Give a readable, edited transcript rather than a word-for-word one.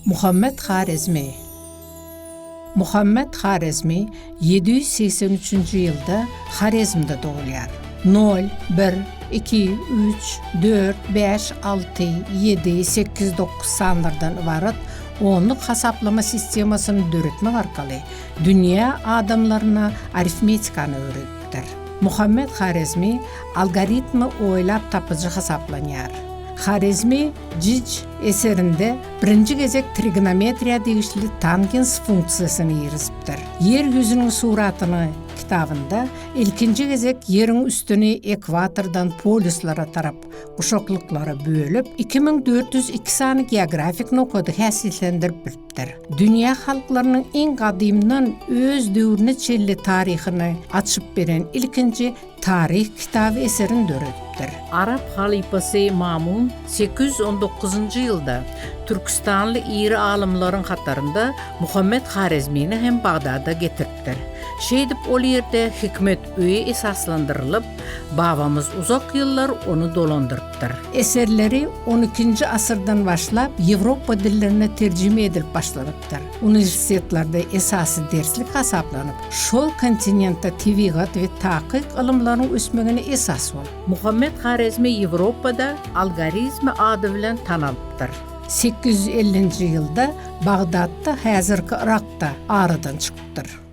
Muhammed Xarezmi. Muhammed Xarezmi 783 yılda Xarezm'de doğulyar. 0, 1, 2, 3, 4, 5, 6, 7, 8, 9 sanlardan ibaret onluk hasaplama sistemasını döretmek arkalı dünya adamlarına aritmetikanı öğrettir. Muhammed Xarezmi algoritmi oylap tapıcı hasaplanyar. Xarezmi Cic eserinde birinci gezek trigonometriya degişli tangens funksiyasını yirizipdir. Yeryüzünün suratını kitabında ilkinci gezek yerin üstünü ekvatordan poluslara tarap kuşaklıklara bölüp 2402 sani geografik noktada häsislendirip bittir. Dünya halklarının en kadimden öz dövrüne çelli tarihini açıp beren ilkinci tarih kitabı eserin dörettir. Arap halifası Mamun 819 yılda Türkistanlı iri alimlerin hatarında Muhammed Xarezmi'ni hem Bağdad'a getirttir. Şeydip ol yerde hikmet öğe esaslandırılıp, babamız uzak yıllar onu dolandırıptır. Eserleri 12. asırdan başlap Avrupa dillerine tercüme edilip başlanıptır. Üniversitelerde esası derslik hasaplanıp, şol kontinentte tevigat ve tahkik ilimlerin ösmegine esas ol. Muhammed Xarezmi Avrupa'da algoritmi adı bilen tanılıptır. 850 yılda Bağdat'ta, hazırki Irak'ta aradan çıkıptır.